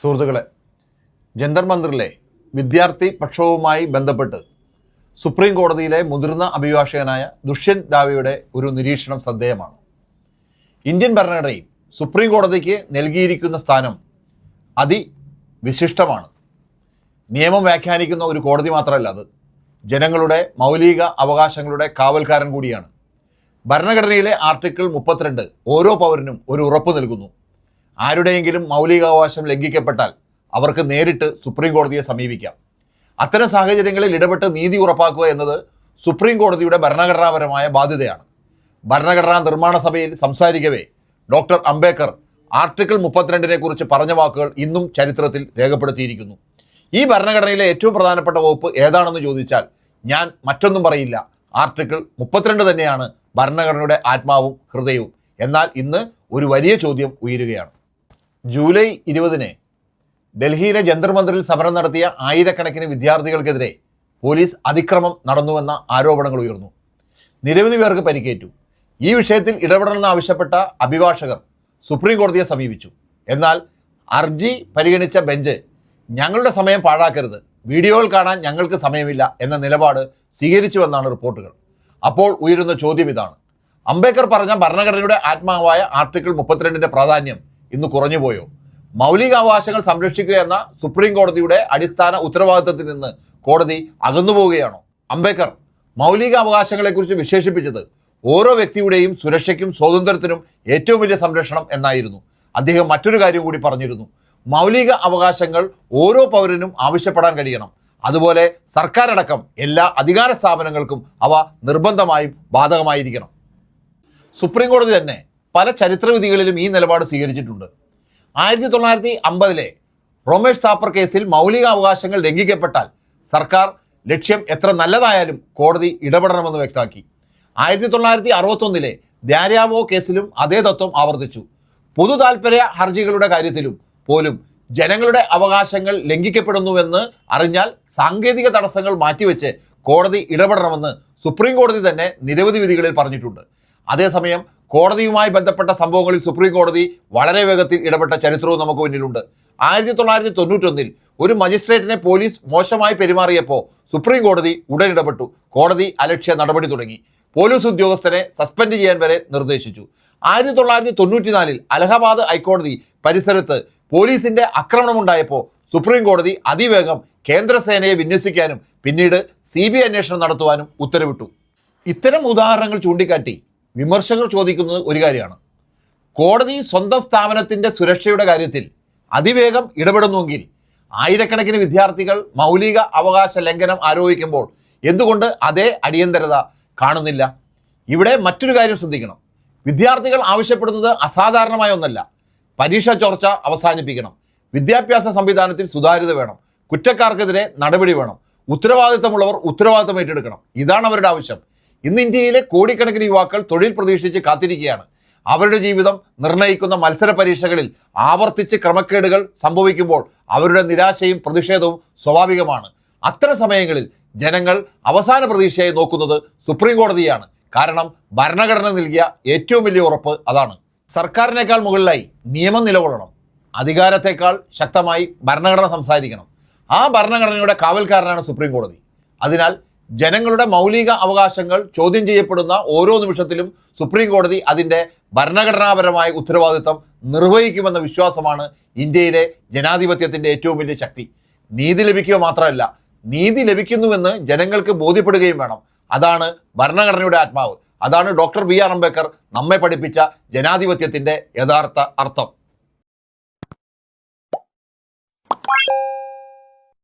സുഹൃത്തുക്കളെ, ജന്തർ മന്ദിറിലെ വിദ്യാർത്ഥി പ്രക്ഷോഭവുമായി ബന്ധപ്പെട്ട് സുപ്രീം കോടതിയിലെ മുതിർന്ന അഭിഭാഷകനായ ദുഷ്യന്ത് ദാവെയുടെ ഒരു നിരീക്ഷണം ശ്രദ്ധേയമാണ്. ഇന്ത്യൻ ഭരണഘടനയിൽ സുപ്രീം കോടതിക്ക് നൽകിയിരിക്കുന്ന സ്ഥാനം അതിവിശിഷ്ടമാണ്. നിയമം വ്യാഖ്യാനിക്കുന്ന ഒരു കോടതി മാത്രമല്ല, അത് ജനങ്ങളുടെ മൗലിക അവകാശങ്ങളുടെ കാവൽക്കാരൻ കൂടിയാണ്. ഭരണഘടനയിലെ ആർട്ടിക്കിൾ 32 ഓരോ പൗരനും ഒരു ഉറപ്പ് നൽകുന്നു. ആരുടെയെങ്കിലും മൗലികാവകാശം ലംഘിക്കപ്പെട്ടാൽ അവർക്ക് നേരിട്ട് സുപ്രീം കോടതിയെ സമീപിക്കാം. അത്തരം സാഹചര്യങ്ങളിൽ ഇടപെട്ട് നീതി ഉറപ്പാക്കുക എന്നത് സുപ്രീം കോടതിയുടെ ഭരണഘടനാപരമായ ബാധ്യതയാണ്. ഭരണഘടനാ നിർമ്മാണ സഭയിൽ സംസാരിക്കവേ ഡോക്ടർ അംബേദ്കർ ആർട്ടിക്കിൾ 32 കുറിച്ച് പറഞ്ഞ വാക്കുകൾ ഇന്നും ചരിത്രത്തിൽ രേഖപ്പെടുത്തിയിരിക്കുന്നു. ഈ ഭരണഘടനയിലെ ഏറ്റവും പ്രധാനപ്പെട്ട വകുപ്പ് ഏതാണെന്ന് ചോദിച്ചാൽ ഞാൻ മറ്റൊന്നും പറയില്ല, ആർട്ടിക്കിൾ 32 തന്നെയാണ് ഭരണഘടനയുടെ ആത്മാവും ഹൃദയവും. എന്നാൽ ഇന്ന് ഒരു വലിയ ചോദ്യം ഉയരുകയാണ്. ജൂലൈ 20 ഡൽഹിയിലെ ജന്തർ മന്ദിറിൽ സമരം നടത്തിയ ആയിരക്കണക്കിന് വിദ്യാർത്ഥികൾക്കെതിരെ പോലീസ് അതിക്രമം നടന്നുവെന്ന ആരോപണങ്ങൾ ഉയർന്നു. നിരവധി പേർക്ക് പരിക്കേറ്റു. ഈ വിഷയത്തിൽ ഇടപെടണമെന്ന് ആവശ്യപ്പെട്ട അഭിഭാഷകർ സുപ്രീം കോടതിയെ സമീപിച്ചു. എന്നാൽ ഹർജി പരിഗണിച്ച ബെഞ്ച് ഞങ്ങളുടെ സമയം പാഴാക്കരുത്, വീഡിയോകൾ കാണാൻ ഞങ്ങൾക്ക് സമയമില്ല എന്ന നിലപാട് സ്വീകരിച്ചുവെന്നാണ് റിപ്പോർട്ടുകൾ. അപ്പോൾ ഉയരുന്ന ചോദ്യം ഇതാണ്: അംബേദ്കർ പറഞ്ഞ ഭരണഘടനയുടെ ആത്മാവായ ആർട്ടിക്കിൾ 32 പ്രാധാന്യം ഇന്ന് കുറഞ്ഞുപോയോ? മൗലികാവകാശങ്ങൾ സംരക്ഷിക്കുക എന്ന സുപ്രീം കോടതിയുടെ അടിസ്ഥാന ഉത്തരവാദിത്തത്തിൽ നിന്ന് കോടതി അകന്നുപോവുകയാണോ? അംബേദ്കർ മൗലികാവകാശങ്ങളെക്കുറിച്ച് വിശേഷിപ്പിച്ചത് ഓരോ വ്യക്തിയുടെയും സുരക്ഷയ്ക്കും സ്വാതന്ത്ര്യത്തിനും ഏറ്റവും വലിയ സംരക്ഷണം എന്നായിരുന്നു. അദ്ദേഹം മറ്റൊരു കാര്യം കൂടി പറഞ്ഞിരുന്നു: മൗലിക അവകാശങ്ങൾ ഓരോ പൗരനും ആവശ്യപ്പെടാൻ കഴിയണം. അതുപോലെ സർക്കാരടക്കം എല്ലാ അധികാര സ്ഥാപനങ്ങൾക്കും അവ നിർബന്ധമായും ബാധകമായിരിക്കണം. സുപ്രീം കോടതി തന്നെ പല ചരിത്രവിധികളിലും ഈ നിലപാട് സ്വീകരിച്ചിട്ടുണ്ട്. 1950 റോമേഷ് താപ്പർ കേസിൽ മൗലികാവകാശങ്ങൾ ലംഘിക്കപ്പെട്ടാൽ സർക്കാർ ലക്ഷ്യം എത്ര നല്ലതായാലും കോടതി ഇടപെടണമെന്ന് വ്യക്തമാക്കി. 1961 ദ്യാരാവോ കേസിലും അതേ തത്വം ആവർത്തിച്ചു. പൊതു താൽപര്യ ഹർജികളുടെ കാര്യത്തിലും പോലും ജനങ്ങളുടെ അവകാശങ്ങൾ ലംഘിക്കപ്പെടുന്നുവെന്ന് അറിഞ്ഞാൽ സാങ്കേതിക തടസ്സങ്ങൾ മാറ്റിവെച്ച് കോടതി ഇടപെടണമെന്ന് സുപ്രീം കോടതി തന്നെ നിരവധി വിധികളിൽ പറഞ്ഞിട്ടുണ്ട്. അതേസമയം കോടതിയുമായി ബന്ധപ്പെട്ട സംഭവങ്ങളിൽ സുപ്രീം കോടതി വളരെ വേഗത്തിൽ ഇടപെട്ട ചരിത്രവും നമുക്ക് മുന്നിലുണ്ട്. 1991 ഒരു മജിസ്ട്രേറ്റിനെ പോലീസ് മോശമായി പെരുമാറിയപ്പോൾ സുപ്രീം കോടതി ഉടൻ ഇടപെട്ടു. കോടതി അലക്ഷ്യ നടപടി തുടങ്ങി. പോലീസ് ഉദ്യോഗസ്ഥരെ സസ്പെൻഡ് ചെയ്യാൻ വരെ നിർദ്ദേശിച്ചു. 1994 അലഹബാദ് ഹൈക്കോടതി പരിസരത്ത് പോലീസിന്റെ ആക്രമണമുണ്ടായപ്പോൾ സുപ്രീം കോടതി അതിവേഗം കേന്ദ്രസേനയെ വിന്യസിക്കാനും പിന്നീട് CBI അന്വേഷണം നടത്തുവാനും ഉത്തരവിട്ടു. ഇത്തരം ഉദാഹരണങ്ങൾ ചൂണ്ടിക്കാട്ടി വിമർശകർ ചോദിക്കുന്നത് ഒരു കാര്യമാണ്: കോടതി സ്വന്തം സ്ഥാപനത്തിൻ്റെ സുരക്ഷയുടെ കാര്യത്തിൽ അതിവേഗം ഇടപെടുന്നുവെങ്കിൽ ആയിരക്കണക്കിന് വിദ്യാർത്ഥികൾ മൗലിക അവകാശ ലംഘനം ആരോപിക്കുമ്പോൾ എന്തുകൊണ്ട് അതേ അടിയന്തരത കാണുന്നില്ല? ഇവിടെ മറ്റൊരു കാര്യം ശ്രദ്ധിക്കണം. വിദ്യാർത്ഥികൾ ആവശ്യപ്പെടുന്നത് അസാധാരണമായ ഒന്നല്ല. പരീക്ഷ ചോർച്ച അവസാനിപ്പിക്കണം, വിദ്യാഭ്യാസ സംവിധാനത്തിൽ സുതാര്യത വേണം, കുറ്റക്കാർക്കെതിരെ നടപടി വേണം, ഉത്തരവാദിത്തമുള്ളവർ ഉത്തരവാദിത്തം ഏറ്റെടുക്കണം. ഇതാണ് അവരുടെ ആവശ്യം. ഇന്ന് ഇന്ത്യയിലെ കോടിക്കണക്കിന് യുവാക്കൾ തൊഴിൽ പ്രതീക്ഷിച്ച് കാത്തിരിക്കുകയാണ്. അവരുടെ ജീവിതം നിർണ്ണയിക്കുന്ന മത്സര പരീക്ഷകളിൽ ആവർത്തിച്ച് ക്രമക്കേടുകൾ സംഭവിക്കുമ്പോൾ അവരുടെ നിരാശയും പ്രതിഷേധവും സ്വാഭാവികമാണ്. അത്തരം സമയങ്ങളിൽ ജനങ്ങൾ അവസാന പ്രതീക്ഷയായി നോക്കുന്നത് സുപ്രീം കോടതിയാണ്. കാരണം ഭരണഘടന നൽകിയ ഏറ്റവും വലിയ ഉറപ്പ് അതാണ്. സർക്കാരിനേക്കാൾ മുകളിലായി നിയമം നിലകൊള്ളണം. അധികാരത്തെക്കാൾ ശക്തമായി ഭരണഘടന സംസാരിക്കണം. ആ ഭരണഘടനയുടെ കാവൽക്കാരനാണ് സുപ്രീം കോടതി. അതിനാൽ ജനങ്ങളുടെ മൗലിക അവകാശങ്ങൾ ചോദ്യം ചെയ്യപ്പെടുന്ന ഓരോ നിമിഷത്തിലും സുപ്രീം കോടതി അതിൻ്റെ ഭരണഘടനാപരമായ ഉത്തരവാദിത്തം നിർവഹിക്കുമെന്ന വിശ്വാസമാണ് ഇന്ത്യയിലെ ജനാധിപത്യത്തിൻ്റെ ഏറ്റവും വലിയ ശക്തി. നീതി ലഭിക്കുക മാത്രമല്ല, നീതി ലഭിക്കുന്നുവെന്ന് ജനങ്ങൾക്ക് ബോധ്യപ്പെടുകയും വേണം. അതാണ് ഭരണഘടനയുടെ ആത്മാവ്. അതാണ് ഡോക്ടർ BR അംബേദ്കർ നമ്മെ പഠിപ്പിച്ച ജനാധിപത്യത്തിൻ്റെ യഥാർത്ഥ അർത്ഥം.